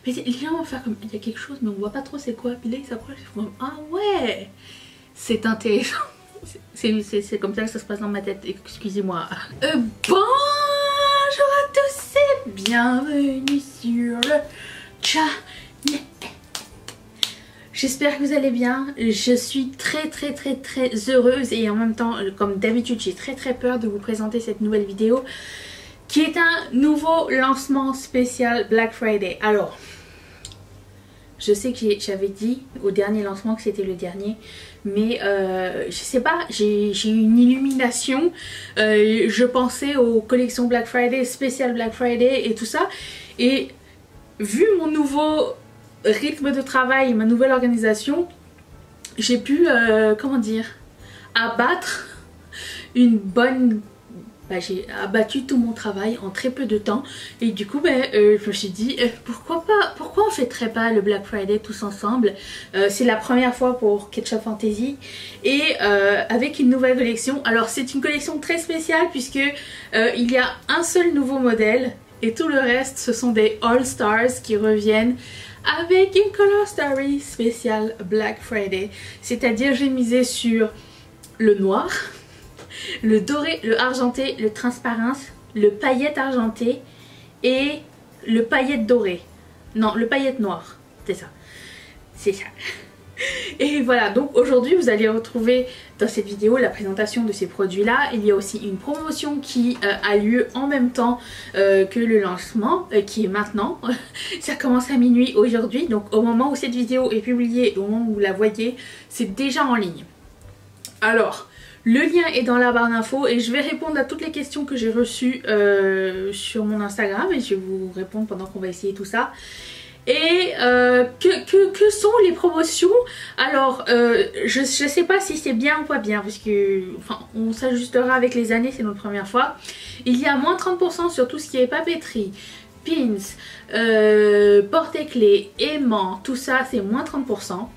Mais les gens vont faire comme il y a quelque chose mais on voit pas trop c'est quoi. Puis là ils s'approchent et font ah ouais, c'est intéressant. C'est comme ça que ça se passe dans ma tête, excusez-moi. Bonjour à tous et bienvenue sur le channel. J'espère que vous allez bien. Je suis très heureuse et en même temps, comme d'habitude, j'ai très peur de vous présenter cette nouvelle vidéo qui est un nouveau lancement spécial Black Friday. Alors, je sais que j'avais dit au dernier lancement que c'était le dernier, mais je sais pas, j'ai eu une illumination. Je pensais aux collections Black Friday, spécial Black Friday et tout ça. Et vu mon nouveau rythme de travail, ma nouvelle organisation, j'ai pu, comment dire, abattre une bonne... j'ai abattu tout mon travail en très peu de temps et du coup je me suis dit pourquoi on fêterait pas le Black Friday tous ensemble. C'est la première fois pour Ketchup Fantasy et avec une nouvelle collection. Alors c'est une collection très spéciale puisque il y a un seul nouveau modèle et tout le reste ce sont des All Stars qui reviennent avec une Color Story spéciale Black Friday. C'est-à-dire j'ai misé sur le noir, le doré, le argenté, le transparence, le paillette argenté et le paillette doré. Non, le paillette noir. C'est ça. C'est ça. Et voilà, donc aujourd'hui vous allez retrouver dans cette vidéo la présentation de ces produits là. Il y a aussi une promotion qui a lieu en même temps que le lancement qui est maintenant. Ça commence à minuit aujourd'hui, donc au moment où cette vidéo est publiée, au moment où vous la voyez, c'est déjà en ligne. Alors, le lien est dans la barre d'infos et je vais répondre à toutes les questions que j'ai reçues sur mon Instagram et je vais vous répondre pendant qu'on va essayer tout ça. Et que sont les promotions? Alors je sais pas si c'est bien ou pas bien parce que enfin, on s'ajustera avec les années, c'est notre première fois. Il y a moins 30% sur tout ce qui est papeterie, pins, porte-clés, aimants, tout ça c'est moins 30%.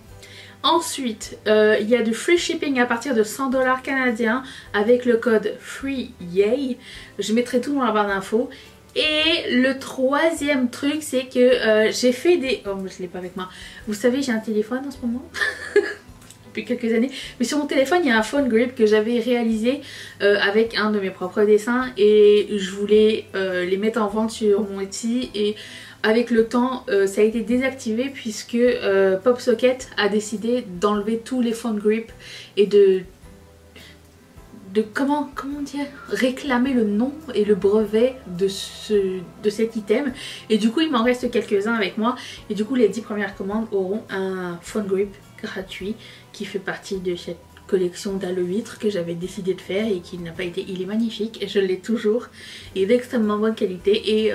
Ensuite, il y a du free shipping à partir de 100$ canadiens avec le code FREEYAY. Je mettrai tout dans la barre d'infos. Et le troisième truc, c'est que j'ai fait des... Oh, je l'ai pas avec moi. Vous savez, j'ai un téléphone en ce moment. Depuis quelques années. Mais sur mon téléphone, il y a un phone grip que j'avais réalisé avec un de mes propres dessins. Et je voulais les mettre en vente sur mon Etsy. Et avec le temps, ça a été désactivé puisque PopSocket a décidé d'enlever tous les phone grips et de comment dire, réclamer le nom et le brevet de cet item. Et du coup il m'en reste quelques-uns avec moi et du coup les 10 premières commandes auront un phone grip gratuit qui fait partie de cette collection d'Halo-huître que j'avais décidé de faire et qui n'a pas été... Il est magnifique et je l'ai toujours, il est d'extrêmement bonne qualité et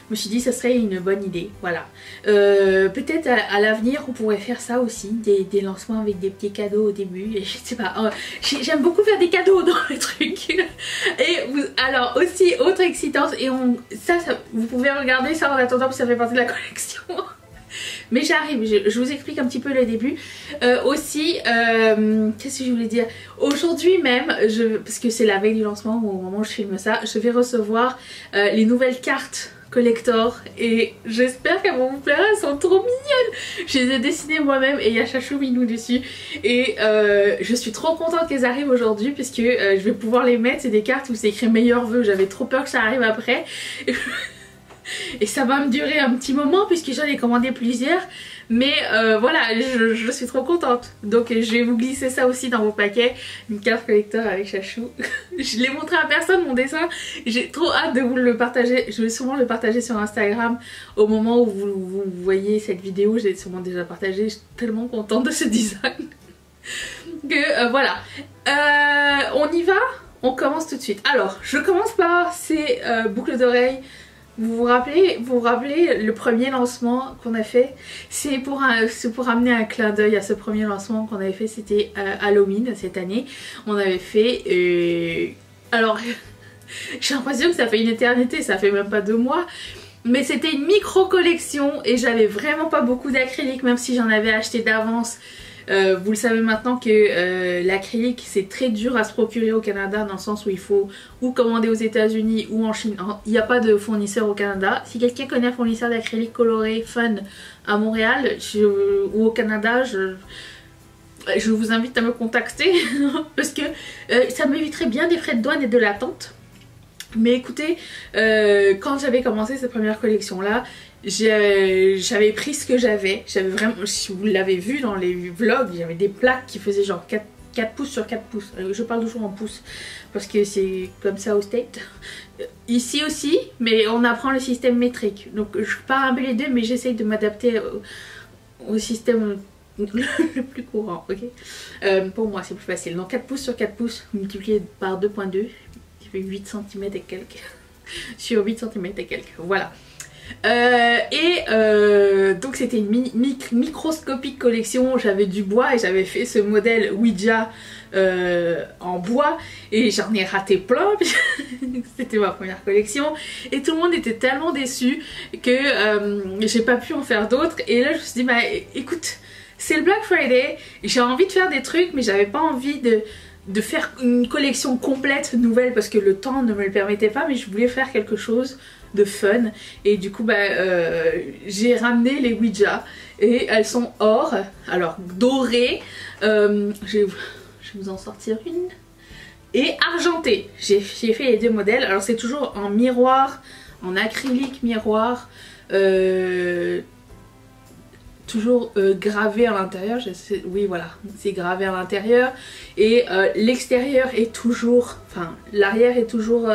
je me suis dit ça serait une bonne idée, voilà. Peut-être à l'avenir on pourrait faire ça aussi, des lancements avec des petits cadeaux au début, et je sais pas, j'aime beaucoup faire des cadeaux dans le truc. Et alors aussi, autre excitance, et ça vous pouvez regarder ça en attendant parce que ça fait partie de la collection. Mais j'arrive, je vous explique un petit peu le début. Aussi, qu'est-ce que je voulais dire? Aujourd'hui même, parce que c'est la veille du lancement, au moment où je filme ça, je vais recevoir les nouvelles cartes collector et j'espère qu'elles vont vous plaire, elles sont trop mignonnes. Je les ai dessinées moi-même et il y a Chachou Minou dessus et je suis trop contente qu'elles arrivent aujourd'hui puisque je vais pouvoir les mettre. C'est des cartes où c'est écrit meilleurs vœux, j'avais trop peur que ça arrive après. Et ça va me durer un petit moment puisque j'en ai commandé plusieurs. Mais voilà, je suis trop contente. Donc je vais vous glisser ça aussi dans vos paquets. Une carte collector avec Chachou. Je l'ai montré à personne mon dessin. J'ai trop hâte de vous le partager. Je vais sûrement le partager sur Instagram. Au moment où vous voyez cette vidéo, je l'ai sûrement déjà partagé. Je suis tellement contente de ce design. Que voilà. On y va? On commence tout de suite. Alors, je commence par ces boucles d'oreilles. Vous vous rappelez le premier lancement qu'on a fait? C'est pour amener un clin d'œil à ce premier lancement qu'on avait fait, c'était Halloween cette année. On avait fait... alors, j'ai l'impression que ça fait une éternité, ça fait même pas 2 mois. Mais c'était une micro collection et j'avais vraiment pas beaucoup d'acrylique, même si j'en avais acheté d'avance. Vous le savez maintenant que l'acrylique c'est très dur à se procurer au Canada, dans le sens où il faut ou commander aux États-Unis ou en Chine. Il n'y a pas de fournisseur au Canada. Si quelqu'un connaît un fournisseur d'acrylique coloré fun à Montréal ou au Canada, je vous invite à me contacter parce que ça m'éviterait bien des frais de douane et de l'attente. Mais écoutez, quand j'avais commencé cette première collection là, j'avais pris ce que j'avais vraiment, si vous l'avez vu dans les vlogs, j'avais des plaques qui faisaient genre 4 pouces sur 4 pouces. Je parle toujours en pouces parce que c'est comme ça au State. Ici aussi, mais on apprend le système métrique. Donc je parle un peu les deux, mais j'essaye de m'adapter au système le plus courant, ok. Pour moi c'est plus facile. Donc 4 pouces sur 4 pouces multiplié par 2.2, ça fait 8 cm et quelques. Sur 8 cm et quelques, voilà. Donc c'était une microscopique collection. J'avais du bois et j'avais fait ce modèle Ouija en bois et j'en ai raté plein. C'était ma première collection et tout le monde était tellement déçu que j'ai pas pu en faire d'autres. Et là je me suis dit bah écoute, c'est le Black Friday, j'ai envie de faire des trucs mais j'avais pas envie de faire une collection complète nouvelle parce que le temps ne me le permettait pas, mais je voulais faire quelque chose de fun. Et du coup bah, j'ai ramené les Ouija et elles sont or, alors dorées, je vais vous en sortir une, et argentée. J'ai fait les deux modèles. Alors c'est toujours en miroir, en acrylique miroir, toujours gravé à l'intérieur. Oui voilà, c'est gravé à l'intérieur et l'extérieur est toujours, enfin l'arrière est toujours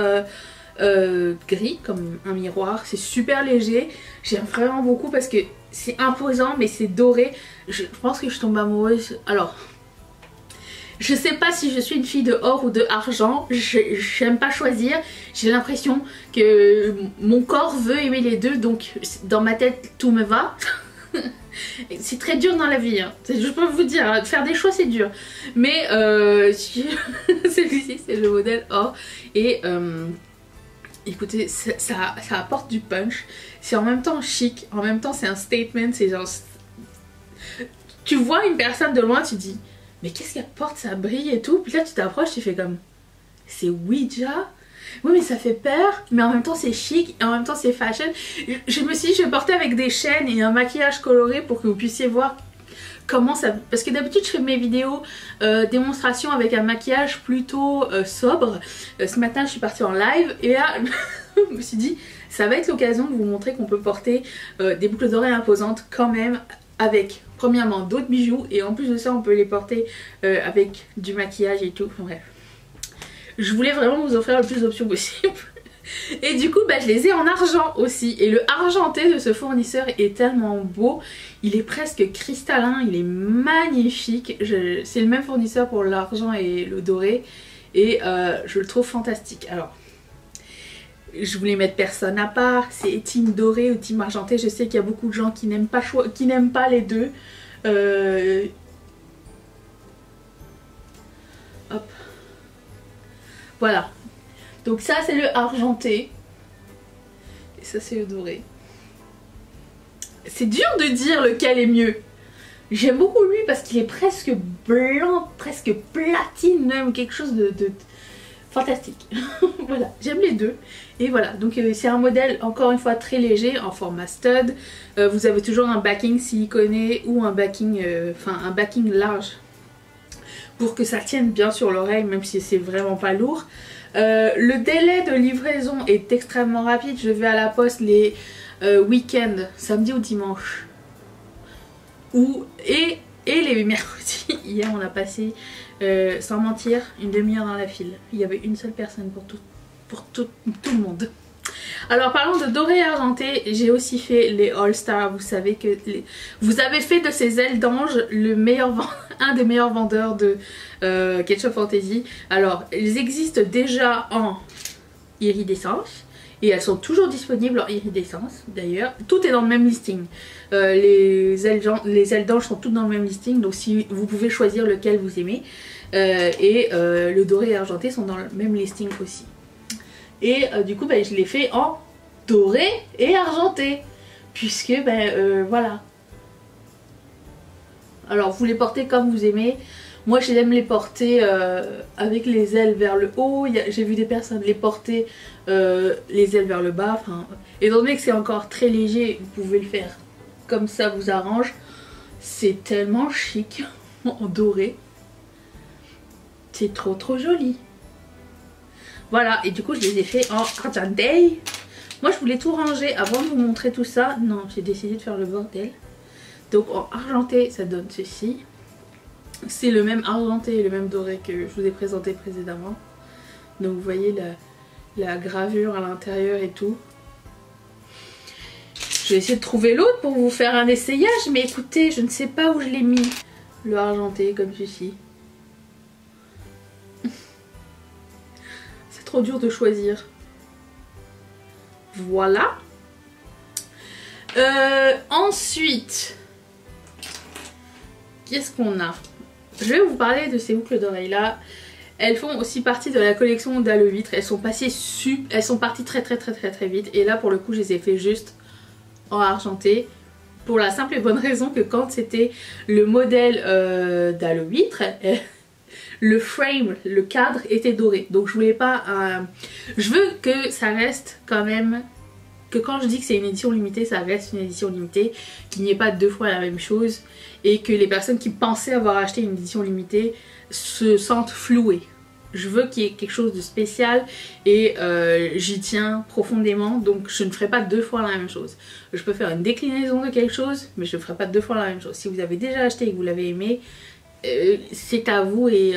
gris comme un miroir. C'est super léger, j'aime vraiment beaucoup parce que c'est imposant mais c'est doré. Je pense que je tombe amoureuse. Alors je sais pas si je suis une fille de or ou de argent, j'aime pas choisir. J'ai l'impression que mon corps veut aimer les deux, donc dans ma tête tout me va. C'est très dur dans la vie, hein. Je peux vous dire, hein, faire des choix c'est dur. Mais celui-ci c'est le modèle or. Et écoutez, ça apporte du punch. C'est en même temps chic, en même temps c'est un statement. C'est genre, tu vois une personne de loin, tu dis mais qu'est-ce qu'elle porte, ça brille et tout. Puis là tu t'approches, tu fais comme c'est Ouija. Oui mais ça fait peur, mais en même temps c'est chic, et en même temps c'est fashion. Je me suis dit je vais porter avec des chaînes et un maquillage coloré pour que vous puissiez voir comment ça... Parce que d'habitude je fais mes vidéos démonstration avec un maquillage plutôt sobre. Ce matin je suis partie en live et là je me suis dit ça va être l'occasion de vous montrer qu'on peut porter des boucles d'oreilles imposantes quand même avec premièrement d'autres bijoux, et en plus de ça on peut les porter avec du maquillage et tout. Enfin, bref. Je voulais vraiment vous offrir le plus d'options possible. Et du coup bah, je les ai en argent aussi. Et le argenté de ce fournisseur est tellement beau. Il est presque cristallin, il est magnifique. C'est le même fournisseur pour l'argent et le doré. Et je le trouve fantastique. Alors je voulais mettre personne à part. C'est team doré ou team argenté. Je sais qu'il y a beaucoup de gens qui n'aiment pas les deux. Hop. Voilà. Donc ça c'est le argenté. Et ça c'est le doré. C'est dur de dire lequel est mieux. J'aime beaucoup lui parce qu'il est presque blanc, presque platine même, quelque chose de fantastique. Voilà, j'aime les deux. Et voilà, donc c'est un modèle encore une fois très léger en format stud. Vous avez toujours un backing siliconé ou un backing, un backing large pour que ça tienne bien sur l'oreille même si c'est vraiment pas lourd. Le délai de livraison est extrêmement rapide. Je vais à la poste les week-ends, samedi ou dimanche. Et les mercredis. Hier on a passé, sans mentir, une demi-heure dans la file. Il y avait une seule personne pour tout le monde. Alors parlons de doré et argenté, j'ai aussi fait les All Stars. Vous savez que vous avez fait de ces ailes d'ange un des meilleurs vendeurs de Ketchup Fantasy. Alors ils existent déjà en iridescence et elles sont toujours disponibles en iridescence d'ailleurs. Tout est dans le même listing. Les ailes d'ange sont toutes dans le même listing, donc si vous pouvez choisir lequel vous aimez. Le doré et argenté sont dans le même listing aussi. Et du coup je l'ai fait en doré et argenté puisque voilà. Alors vous les portez comme vous aimez. Moi j'aime les porter avec les ailes vers le haut. J'ai vu des personnes les porter les ailes vers le bas. Enfin, étant donné que c'est encore très léger, vous pouvez le faire comme ça vous arrange. C'est tellement chic en doré. C'est trop joli. Voilà, et du coup je les ai fait en argente. Moi je voulais tout ranger avant de vous montrer tout ça. Non, j'ai décidé de faire le bordel. Donc en argenté ça donne ceci. C'est le même argenté et le même doré que je vous ai présenté précédemment. Donc vous voyez la gravure à l'intérieur et tout. Je vais essayer de trouver l'autre pour vous faire un essayage. Mais écoutez, je ne sais pas où je l'ai mis. Le argenté comme ceci. C'est trop dur de choisir. Voilà. Ensuite, qu'est-ce qu'on a? Je vais vous parler de ces boucles d'oreilles là. Elles font aussi partie de la collection d'Halo 8. Elles sont parties très vite. Et là pour le coup je les ai fait juste en argenté. Pour la simple et bonne raison que quand c'était le modèle d'Halo 8, le frame, le cadre était doré. Donc je voulais pas... je veux que ça reste quand même... Que quand je dis que c'est une édition limitée, ça reste une édition limitée, qu'il n'y ait pas deux fois la même chose et que les personnes qui pensaient avoir acheté une édition limitée se sentent flouées. Je veux qu'il y ait quelque chose de spécial et j'y tiens profondément, donc je ne ferai pas deux fois la même chose. Je peux faire une déclinaison de quelque chose, mais je ne ferai pas deux fois la même chose. Si vous avez déjà acheté et que vous l'avez aimé, c'est à vous et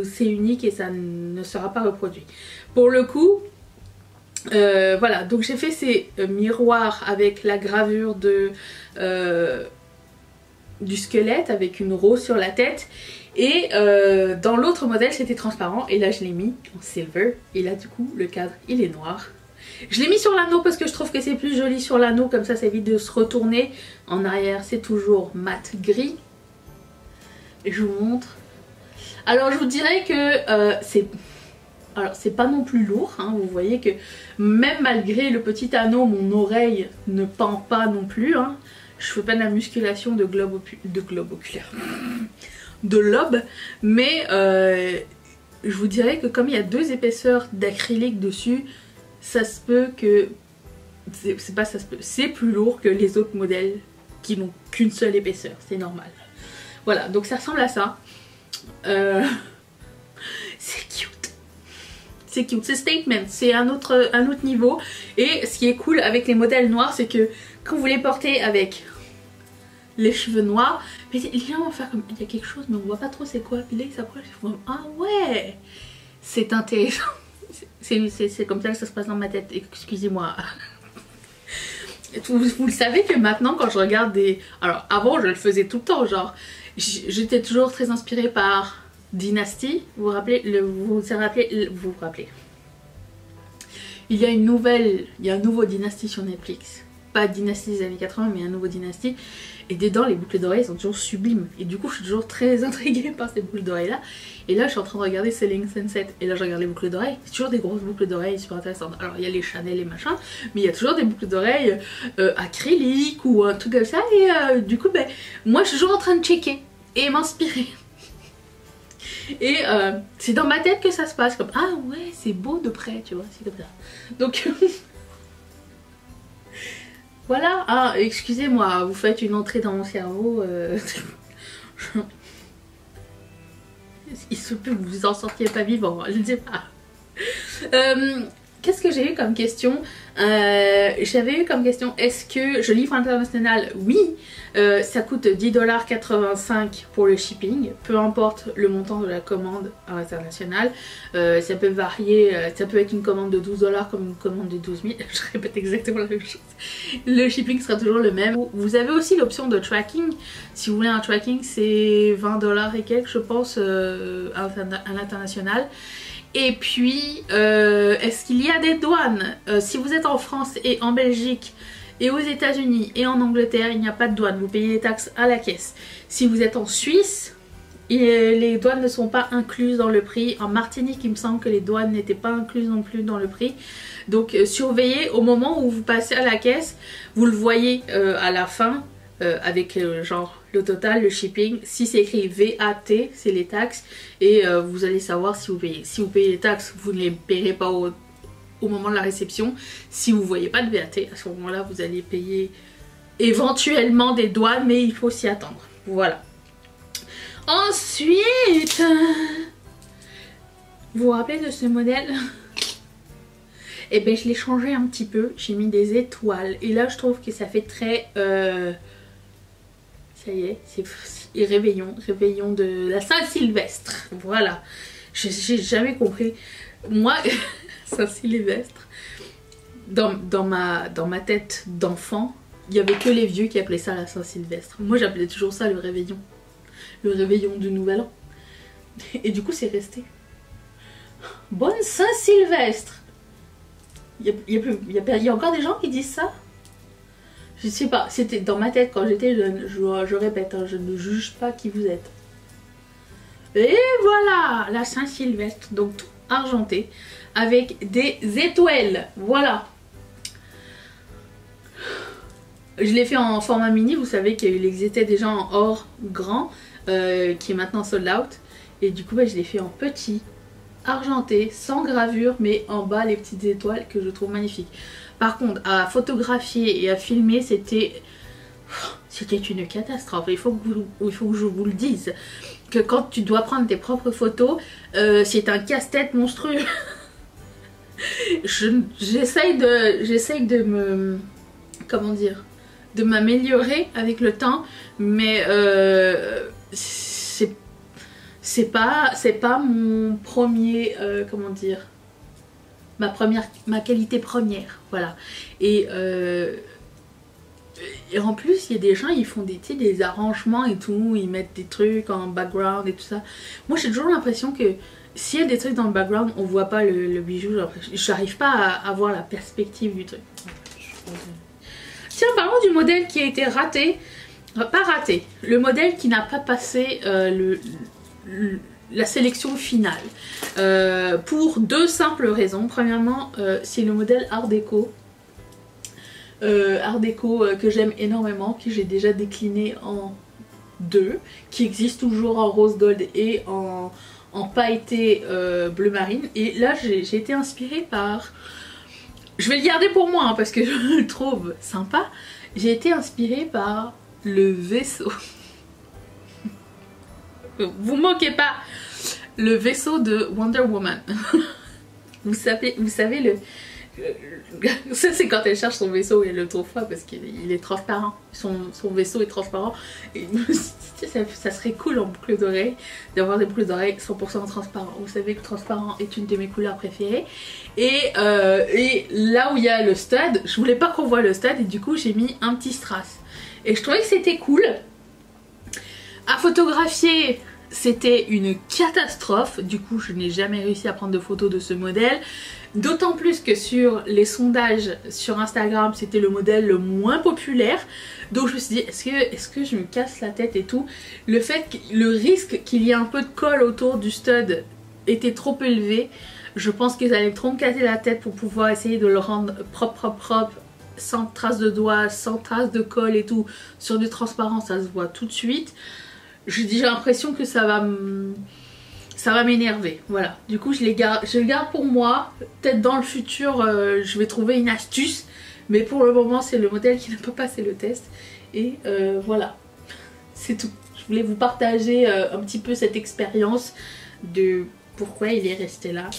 c'est unique et ça ne sera pas reproduit. Pour le coup... voilà, donc j'ai fait ces miroirs avec la gravure du squelette avec une rose sur la tête et dans l'autre modèle c'était transparent et là je l'ai mis en silver et là du coup le cadre il est noir. Je l'ai mis sur l'anneau parce que je trouve que c'est plus joli sur l'anneau, comme ça évite de se retourner. En arrière c'est toujours mat gris et je vous montre. Alors je vous dirais que alors c'est pas non plus lourd, hein. Vous voyez que même malgré le petit anneau, mon oreille ne pend pas non plus. Hein. Je fais pas de la musculation de globe oculaire, de lobe, mais je vous dirais que comme il y a deux épaisseurs d'acrylique dessus, ça se peut que... c'est pas ça se peut, c'est plus lourd que les autres modèles qui n'ont qu'une seule épaisseur, c'est normal. Voilà, donc ça ressemble à ça. C'est cute. C'est cute, c'est statement, c'est un autre niveau. Et ce qui est cool avec les modèles noirs, c'est que quand vous les portez avec les cheveux noirs, mais les gens vont faire comme il y a quelque chose mais on voit pas trop c'est quoi. Puis là ils s'approchent et ils font ah ouais, c'est intéressant. C'est comme ça que ça se passe dans ma tête, excusez-moi. Vous le savez que maintenant quand je regarde des... Alors avant je le faisais tout le temps, genre j'étais toujours très inspirée par... Dynasty, vous vous rappelez, vous vous rappelez. Il y a un nouveau Dynasty sur Netflix. Pas Dynasty des années 80 mais un nouveau Dynasty. Et dedans les boucles d'oreilles sont toujours sublimes. Et du coup je suis toujours très intriguée par ces boucles d'oreilles là. Et là je suis en train de regarder Selling Sunset. Et là je regarde les boucles d'oreilles. C'est toujours des grosses boucles d'oreilles super intéressantes. Alors il y a les Chanel et machin. Mais il y a toujours des boucles d'oreilles acryliques ou un truc comme ça. Et du coup ben, moi je suis toujours en train de checker et m'inspirer. Et c'est dans ma tête que ça se passe comme ah ouais c'est beau de près, tu vois, c'est comme ça. Donc voilà, ah excusez-moi, vous faites une entrée dans mon cerveau. Il se peut que vous en sortiez pas vivant, je ne sais pas. Qu'est-ce que j'ai eu comme question? J'avais eu comme question, est-ce que je livre international? Oui, ça coûte 10,85$ pour le shipping, peu importe le montant de la commande à l'international. Ça peut varier, ça peut être une commande de 12$ comme une commande de 12 000, je répète exactement la même chose. Le shipping sera toujours le même. Vous avez aussi l'option de tracking, si vous voulez un tracking c'est 20$ et quelques je pense à l'international. Et puis, est-ce qu'il y a des douanes? Si vous êtes en France et en Belgique et aux États-Unis et en Angleterre, il n'y a pas de douane. Vous payez les taxes à la caisse. Si vous êtes en Suisse, les douanes ne sont pas incluses dans le prix. En Martinique, il me semble que les douanes n'étaient pas incluses non plus dans le prix. Donc, surveillez au moment où vous passez à la caisse. Vous le voyez à la fin. avec genre le total, le shipping. Si c'est écrit VAT, c'est les taxes, et vous allez savoir si vous payez. Si vous payez les taxes, vous ne les payerez pas au moment de la réception. Si vous ne voyez pas de VAT, à ce moment-là, vous allez payer éventuellement des douanes, mais il faut s'y attendre. Voilà. Ensuite, vous vous rappelez de ce modèle? Et ben je l'ai changé un petit peu, j'ai mis des étoiles, et là je trouve que ça fait très ça y est, c'est réveillon de la Saint-Sylvestre. Voilà, j'ai jamais compris. Moi, Saint-Sylvestre, dans ma tête d'enfant, il y avait que les vieux qui appelaient ça la Saint-Sylvestre. Moi j'appelais toujours ça le réveillon du nouvel an. Et du coup c'est resté. Bonne Saint-Sylvestre. Il y a encore des gens qui disent ça? Je sais pas, c'était dans ma tête quand j'étais jeune. Je répète, hein, je ne juge pas qui vous êtes. Et voilà, la Saint-Sylvestre, donc tout argenté avec des étoiles. Voilà. Je l'ai fait en format mini, vous savez qu'il existait déjà en or grand, qui est maintenant sold out. Et du coup, bah, je l'ai fait en petit, argenté, sans gravure, mais en bas les petites étoiles que je trouve magnifiques. Par contre, à photographier et à filmer, c'était une catastrophe. Il faut que je vous le dise, que quand tu dois prendre tes propres photos, c'est un casse-tête monstrueux. J'essaye de me... comment dire, de m'améliorer avec le temps, mais c'est pas mon premier, comment dire, ma qualité première, voilà. Et en plus, il y a des gens, ils font des arrangements et tout, ils mettent des trucs en background et tout ça. Moi, j'ai toujours l'impression que s'il y a des trucs dans le background, on voit pas le bijou. J'arrive pas à avoir la perspective du truc. Tiens, parlons du modèle qui a été raté. Pas raté, le modèle qui n'a pas passé la sélection finale. Pour deux simples raisons. Premièrement, c'est le modèle Art Déco. Art Déco que j'aime énormément, que j'ai déjà décliné en deux, qui existe toujours en rose gold et en pailleté bleu marine. Et là, j'ai été inspirée par... Je vais le garder pour moi hein, parce que je le trouve sympa. J'ai été inspirée par le vaisseau. Vous moquez pas. Le vaisseau de Wonder Woman. vous savez le... Ça c'est quand elle cherche son vaisseau et elle le trouve pas parce qu'il est transparent. Son vaisseau est transparent. Et ça serait cool en boucle d'oreille d'avoir des boucles d'oreilles 100% transparent. Vous savez que transparent est une de mes couleurs préférées. Et là où il y a le stud, je voulais pas qu'on voit le stud et du coup j'ai mis un petit strass. Et je trouvais que c'était cool. À photographier, c'était une catastrophe. Du coup, je n'ai jamais réussi à prendre de photos de ce modèle. D'autant plus que sur les sondages sur Instagram, c'était le modèle le moins populaire. Donc je me suis dit, est-ce que je me casse la tête et tout. Le risque qu'il y ait un peu de colle autour du stud était trop élevé. Je pense qu'ils allaient trop me casser la tête pour pouvoir essayer de le rendre propre, sans traces de doigts, sans traces de colle et tout. Sur du transparent, ça se voit tout de suite. J'ai l'impression que ça va m'énerver, voilà. Du coup je le garde pour moi. Peut-être dans le futur je vais trouver une astuce, mais pour le moment c'est le modèle qui n'a pas passé le test. Et voilà, c'est tout. Je voulais vous partager un petit peu cette expérience de pourquoi il est resté là.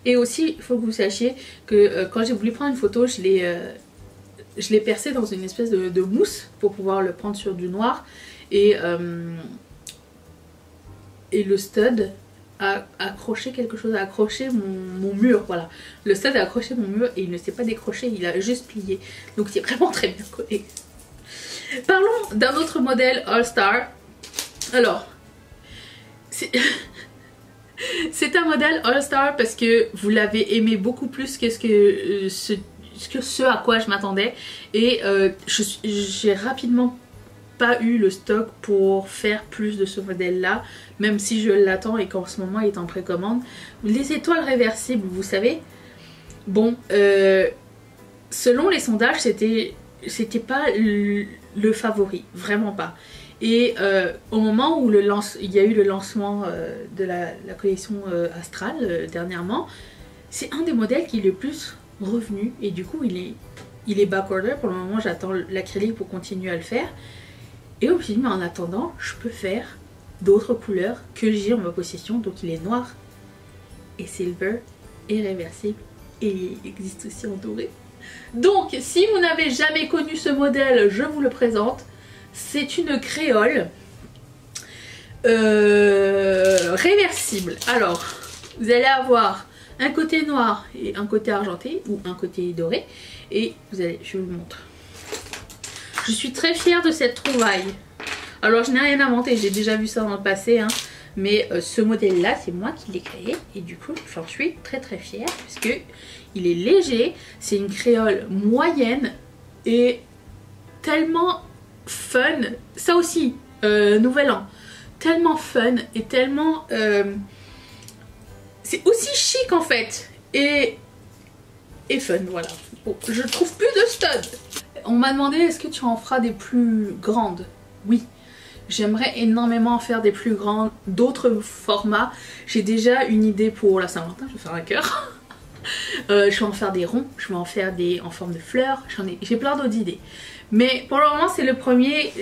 Et aussi il faut que vous sachiez que quand j'ai voulu prendre une photo, je l'ai percé dans une espèce de mousse pour pouvoir le prendre sur du noir. Et le stud a accroché quelque chose, a accroché mon mur, voilà. Le stud a accroché mon mur et il ne s'est pas décroché, il a juste plié. Donc c'est vraiment très bien collé. Parlons d'un autre modèle All Star. Alors, c'est un modèle All Star parce que vous l'avez aimé beaucoup plus que ce à quoi je m'attendais. Et j'ai rapidement pas eu le stock pour faire plus de ce modèle là, même si je l'attends et qu'en ce moment il est en précommande. Les étoiles réversibles, vous savez, bon selon les sondages c'était c'était pas le favori, vraiment pas. Et au moment où il y a eu le lancement de la collection Astral dernièrement, c'est un des modèles qui est le plus revenu et du coup il est backorder. Pour le moment j'attends l'acrylique pour continuer à le faire. Et je me suis dit mais en attendant je peux faire d'autres couleurs que j'ai en ma possession. Donc il est noir et silver et réversible et il existe aussi en doré. Donc si vous n'avez jamais connu ce modèle, je vous le présente. C'est une créole réversible. Alors vous allez avoir un côté noir et un côté argenté ou un côté doré. Et vous allez, je vous le montre. Je suis très fière de cette trouvaille. Alors je n'ai rien inventé, j'ai déjà vu ça dans le passé. Hein, mais ce modèle là c'est moi qui l'ai créé. Et du coup j'en suis très très fière. Parce que il est léger. C'est une créole moyenne. Et tellement fun. Ça aussi, nouvel an. Tellement fun et tellement... c'est aussi chic en fait. Et fun, voilà. Bon, je trouve plus de studs. On m'a demandé est-ce que tu en feras des plus grandes. Oui. J'aimerais énormément faire des plus grandes, d'autres formats. J'ai déjà une idée pour la Saint-Valentin, je vais faire un cœur. Je vais en faire des ronds, je vais en faire des en forme de fleurs, j'ai plein d'autres idées. Mais pour le moment c'est le premier,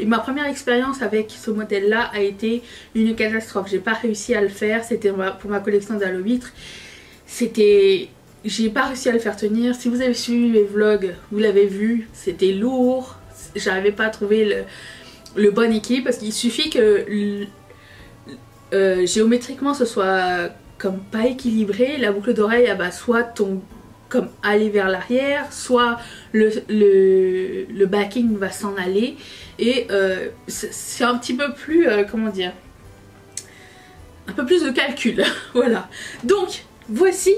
ma première expérience avec ce modèle là a été une catastrophe. J'ai pas réussi à le faire, c'était pour ma collection d'Halloween. J'ai pas réussi à le faire tenir. Si vous avez suivi les vlogs, vous l'avez vu, c'était lourd. J'arrivais pas à trouver le bon équilibre parce qu'il suffit que géométriquement ce soit comme pas équilibré. La boucle d'oreille elle va soit tombe comme aller vers l'arrière, soit le backing va s'en aller et c'est un petit peu plus comment dire, un peu plus de calcul. Voilà, donc voici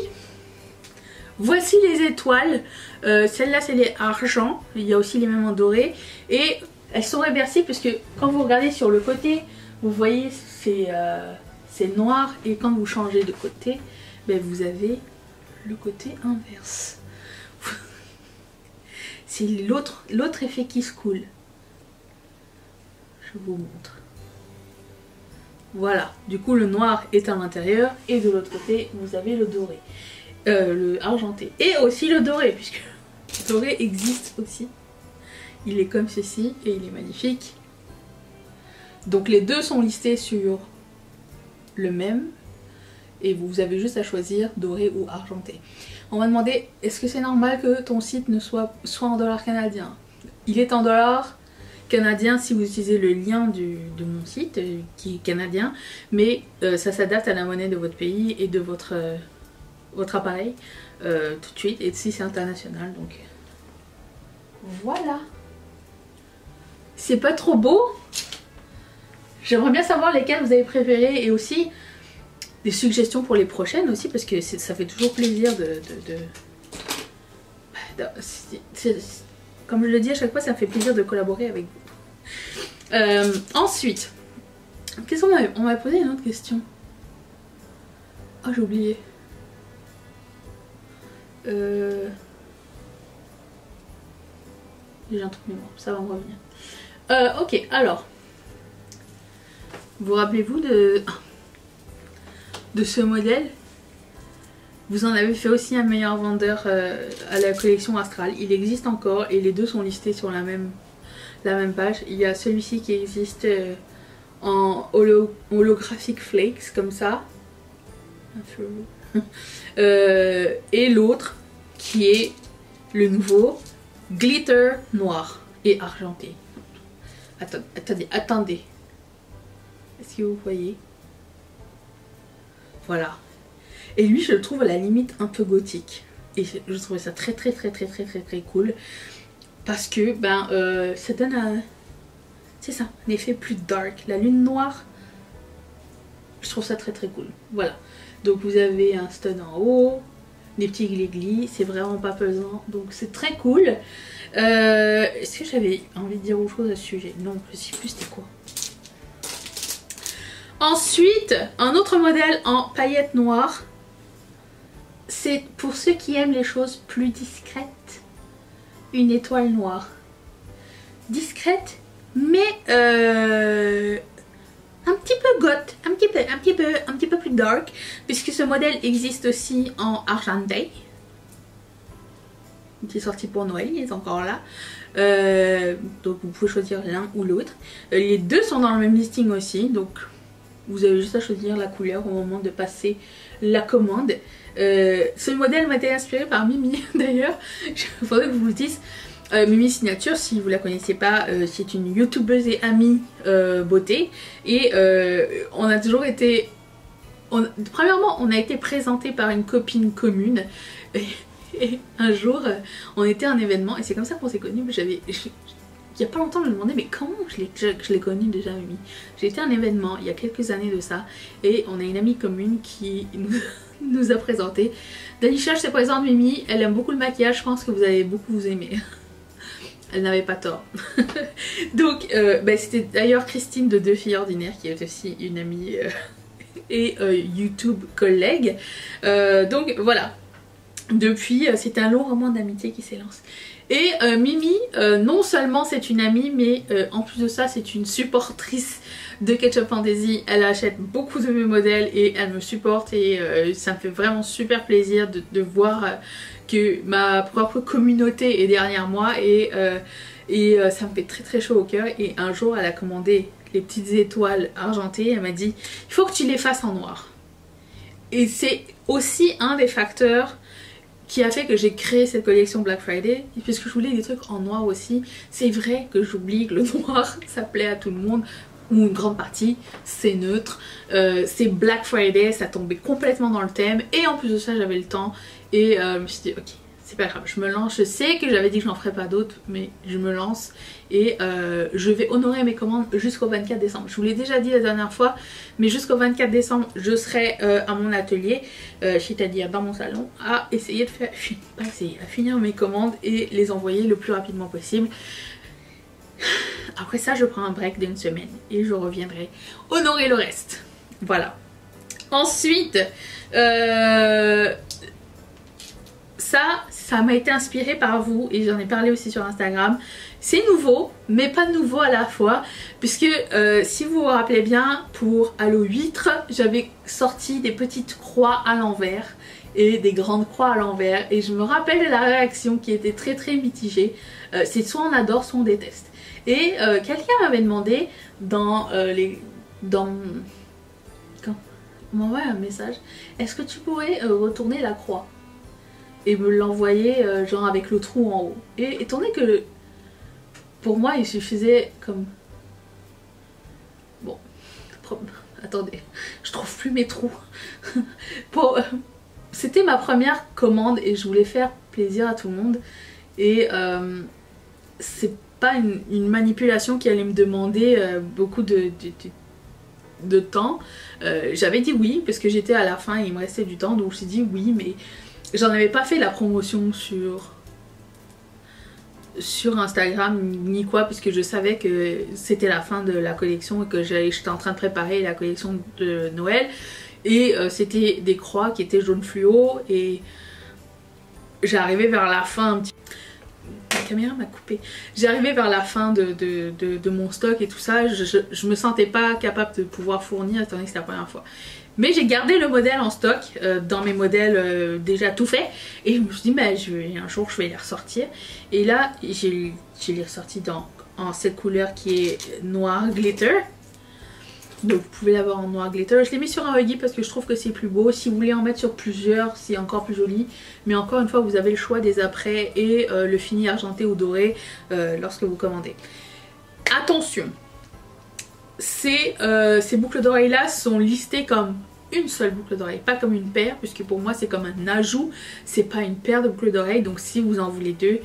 les étoiles. Celle-là c'est les argents, il y a aussi les mêmes en doré et elles sont réversibles parce que quand vous regardez sur le côté vous voyez c'est noir et quand vous changez de côté ben, vous avez le côté inverse. C'est l'autre effet qui se coule. Je vous montre. Voilà, du coup le noir est à l'intérieur et de l'autre côté vous avez le doré. Le argenté et aussi le doré puisque le doré existe aussi. Il est comme ceci et il est magnifique. Donc les deux sont listés sur le même et vous avez juste à choisir doré ou argenté. On m'a demandé est-ce que c'est normal que ton site ne soit en dollars canadiens. Il est en dollars canadiens si vous utilisez le lien de mon site qui est canadien, mais ça s'adapte à la monnaie de votre pays et de votre appareil tout de suite, et si c'est international donc voilà. C'est pas trop beau? J'aimerais bien savoir lesquels vous avez préférés et aussi des suggestions pour les prochaines aussi parce que ça fait toujours plaisir comme je le dis à chaque fois, ça me fait plaisir de collaborer avec vous. Ensuite, qu'est-ce qu'on m'a posé une autre question. Oh j'ai oublié. J'ai un truc mémoire, ça va me revenir. Ok, alors. Vous rappelez-vous de ce modèle? Vous en avez fait aussi un meilleur vendeur à la collection Astral. Il existe encore et les deux sont listés sur la même page. Il y a celui-ci qui existe en holographic flakes comme ça. Et l'autre qui est le nouveau glitter noir et argenté. Attendez. Est-ce que vous voyez? Voilà. Et lui je le trouve à la limite un peu gothique. Et je trouvais ça très cool. Parce que ça donne un... C'est ça, un effet plus dark. La lune noire, je trouve ça très cool. Voilà. Donc vous avez un stud en haut, des petits glis-glis, c'est vraiment pas pesant. Donc c'est très cool. Est-ce que j'avais envie de dire autre chose à ce sujet? Non, je sais plus c'était quoi. Ensuite, un autre modèle en paillettes noires. C'est pour ceux qui aiment les choses plus discrètes. Une étoile noire. discrète, mais un petit peu goth, un petit peu plus dark, puisque ce modèle existe aussi en argenté, qui est sorti pour Noël, il est encore là. Donc vous pouvez choisir l'un ou l'autre. Les deux sont dans le même listing aussi, donc vous avez juste à choisir la couleur au moment de passer la commande. Ce modèle m'a été inspiré par Mimi d'ailleurs. Il faudrait que vous vous disiez. Mimi Signature, si vous la connaissez pas, c'est une youtubeuse et amie beauté. Et on a toujours été... Premièrement, on a été présenté par une copine commune. Et un jour, on était à un événement et c'est comme ça qu'on s'est connus. Il y a pas longtemps, je me demandais mais comment je l'ai connue déjà, Mimi. J'ai été à un événement il y a quelques années de ça et on a une amie commune qui nous a présenté. Danisha, je te présente Mimi, elle aime beaucoup le maquillage, je pense que vous allez beaucoup vous aimer. Elle n'avait pas tort. Donc c'était d'ailleurs Christine de Deux Filles Ordinaires qui est aussi une amie et YouTube collègue. Donc voilà. Depuis, c'est un long roman d'amitié qui s'élance. Et Mimi, non seulement c'est une amie, mais en plus de ça, c'est une supportrice de Ketchup Fantasy. Elle achète beaucoup de mes modèles et elle me supporte et ça me fait vraiment super plaisir de voir que ma propre communauté est derrière moi et ça me fait très très chaud au cœur. Et un jour, elle a commandé les petites étoiles argentées. Elle m'a dit, il faut que tu les fasses en noir. Et c'est aussi un des facteurs qui a fait que j'ai créé cette collection Black Friday, puisque je voulais des trucs en noir aussi. C'est vrai que j'oublie que le noir ça plaît à tout le monde, ou une grande partie, c'est neutre. C'est Black Friday, ça tombait complètement dans le thème, et en plus de ça j'avais le temps, et je me suis dit ok, c'est pas grave, je me lance. Je sais que j'avais dit que je n'en ferais pas d'autres, mais je me lance et je vais honorer mes commandes jusqu'au 24 décembre. Je vous l'ai déjà dit la dernière fois, mais jusqu'au 24 décembre, je serai à mon atelier, c'est-à-dire dans mon salon, à essayer de faire, à finir mes commandes et les envoyer le plus rapidement possible. Après ça, je prends un break d'une semaine et je reviendrai honorer le reste. Voilà. Ensuite, ça m'a été inspiré par vous et j'en ai parlé aussi sur Instagram. C'est nouveau, mais pas nouveau à la fois, puisque si vous vous rappelez bien, pour Halo 8, j'avais sorti des petites croix à l'envers et des grandes croix à l'envers, et je me rappelle de la réaction qui était très très mitigée. C'est soit on adore, soit on déteste. Et quelqu'un m'avait demandé quand on m'envoie un message, est-ce que tu pourrais retourner la croix et me l'envoyer genre avec le trou en haut. Et étant donné que pour moi il suffisait comme... Bon, attendez, je trouve plus mes trous. C'était ma première commande et je voulais faire plaisir à tout le monde. Et c'est pas une manipulation qui allait me demander beaucoup de temps. J'avais dit oui parce que j'étais à la fin et il me restait du temps, donc je me suis dit oui, mais j'en avais pas fait la promotion sur Instagram ni quoi, puisque je savais que c'était la fin de la collection et que j'étais en train de préparer la collection de Noël. Et c'était des croix qui étaient jaune fluo et j'arrivais vers la fin un petit... La caméra m'a coupé. J'arrivais vers la fin de mon stock et tout ça, je me sentais pas capable de pouvoir fournir étant donné que c'était la première fois. Mais j'ai gardé le modèle en stock dans mes modèles déjà tout faits. Et je me suis dit, bah, un jour je vais les ressortir. Et là, j'ai les ressortis en cette couleur qui est noir glitter. Donc vous pouvez l'avoir en noir glitter. Je l'ai mis sur un huggy parce que je trouve que c'est plus beau. Si vous voulez en mettre sur plusieurs, c'est encore plus joli. Mais encore une fois, vous avez le choix des apprêts et le fini argenté ou doré lorsque vous commandez. Attention, ces boucles d'oreilles là sont listées comme une seule boucle d'oreille, pas comme une paire, puisque pour moi c'est comme un ajout, c'est pas une paire de boucles d'oreilles. Donc si vous en voulez deux,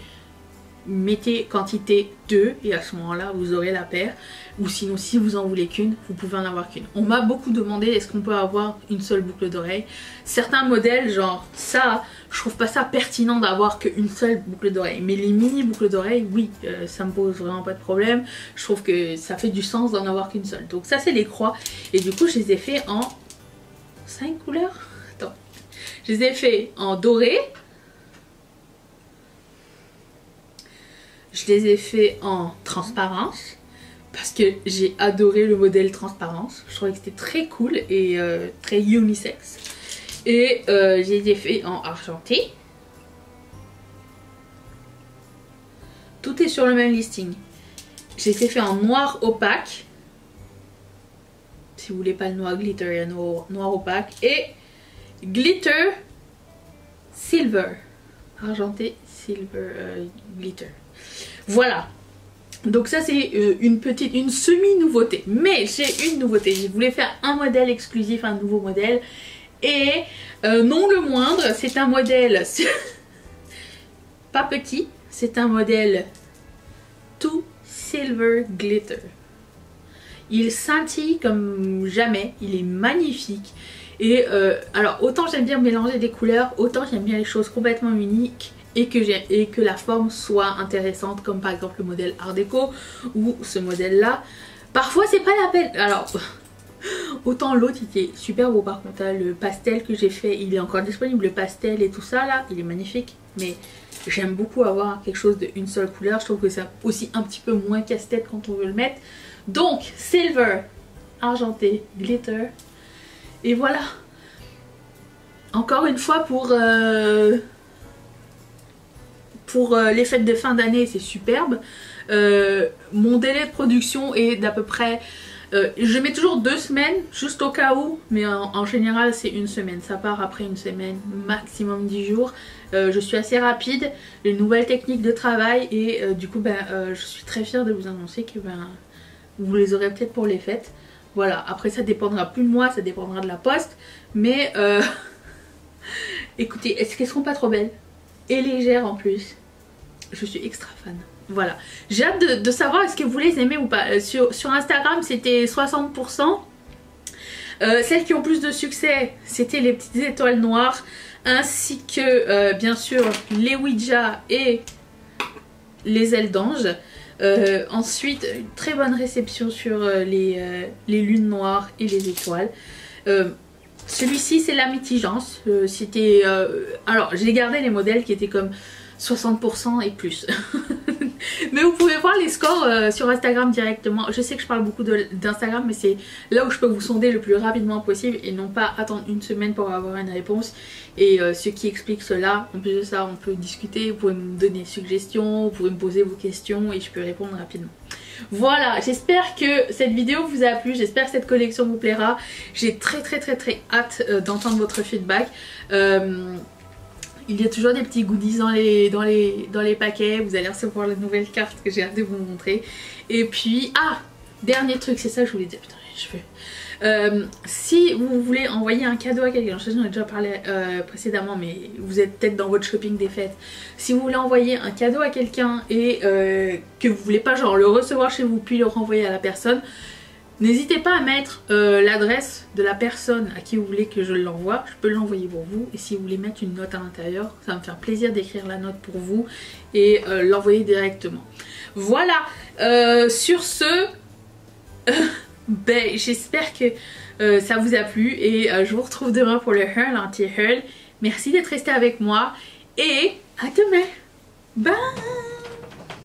mettez quantité 2 et à ce moment là vous aurez la paire, ou sinon si vous en voulez qu'une, vous pouvez en avoir qu'une. On m'a beaucoup demandé est-ce qu'on peut avoir une seule boucle d'oreille. Certains modèles genre ça, je trouve pas ça pertinent d'avoir qu'une seule boucle d'oreille, mais les mini boucles d'oreille oui, ça me pose vraiment pas de problème. Je trouve que ça fait du sens d'en avoir qu'une seule. Donc ça c'est les croix et du coup je les ai fait en 5 couleurs. Attends, je les ai fait en doré, je les ai fait en transparence parce que j'ai adoré le modèle transparence. Je trouvais que c'était très cool et très unisex. Et je les ai fait en argenté. Tout est sur le même listing. Je les ai fait en noir opaque. Si vous voulez pas le noir glitter, il y a noir opaque. Et glitter silver. Argenté silver glitter. Voilà. Donc ça c'est une semi-nouveauté. Mais j'ai une nouveauté. Je voulais faire un modèle exclusif, un nouveau modèle. Et non le moindre, c'est un modèle pas petit. C'est un modèle tout silver glitter. Il scintille comme jamais. Il est magnifique. Et alors autant j'aime bien mélanger des couleurs, autant j'aime bien les choses complètement uniques. Et que la forme soit intéressante, comme par exemple le modèle Art Déco ou ce modèle là. Parfois c'est pas la peine. Alors autant l'autre il est super beau par contre, hein, le pastel que j'ai fait il est encore disponible, le pastel et tout ça là il est magnifique. Mais j'aime beaucoup avoir quelque chose d'une seule couleur, je trouve que c'est aussi un petit peu moins casse-tête quand on veut le mettre. Donc silver, argenté, glitter. Et voilà. Encore une fois pour les fêtes de fin d'année c'est superbe. Mon délai de production est d'à peu près je mets toujours 2 semaines juste au cas où, mais en général c'est 1 semaine, ça part après 1 semaine, maximum 10 jours. Je suis assez rapide, une nouvelle technique de travail et du coup je suis très fière de vous annoncer que vous les aurez peut-être pour les fêtes. Voilà, après ça dépendra plus de moi, ça dépendra de la poste, mais écoutez, est-ce qu'elles seront pas trop belles et légères en plus? Je suis extra fan. Voilà, j'ai hâte de savoir est-ce que vous les aimez ou pas. Sur Instagram c'était 60%. Celles qui ont plus de succès c'était les petites étoiles noires, ainsi que bien sûr les Ouija et les ailes d'ange. Ensuite une très bonne réception sur les lunes noires et les étoiles. Celui-ci c'est la mitigence. C'était alors j'ai gardé les modèles qui étaient comme 60% et plus. Mais vous pouvez voir les scores sur Instagram directement. Je sais que je parle beaucoup d'Instagram, mais c'est là où je peux vous sonder le plus rapidement possible et non pas attendre 1 semaine pour avoir une réponse. Et ce qui explique cela, en plus de ça on peut discuter, vous pouvez me donner des suggestions, vous pouvez me poser vos questions et je peux répondre rapidement. Voilà, j'espère que cette vidéo vous a plu, j'espère que cette collection vous plaira. J'ai très hâte d'entendre votre feedback. Il y a toujours des petits goodies dans les paquets. Vous allez recevoir la nouvelle carte que j'ai hâte de vous montrer. Et puis, ah, dernier truc, c'est ça que je voulais dire. Putain, les cheveux. Si vous voulez envoyer un cadeau à quelqu'un, je sais que j'en ai déjà parlé précédemment, mais vous êtes peut-être dans votre shopping des fêtes. Si vous voulez envoyer un cadeau à quelqu'un et que vous voulez pas genre le recevoir chez vous puis le renvoyer à la personne, n'hésitez pas à mettre l'adresse de la personne à qui vous voulez que je l'envoie. Je peux l'envoyer pour vous. Et si vous voulez mettre une note à l'intérieur, ça va me faire plaisir d'écrire la note pour vous et l'envoyer directement. Voilà. Sur ce, j'espère que ça vous a plu. Et je vous retrouve demain pour le haul anti-haul. Merci d'être resté avec moi. Et à demain. Bye.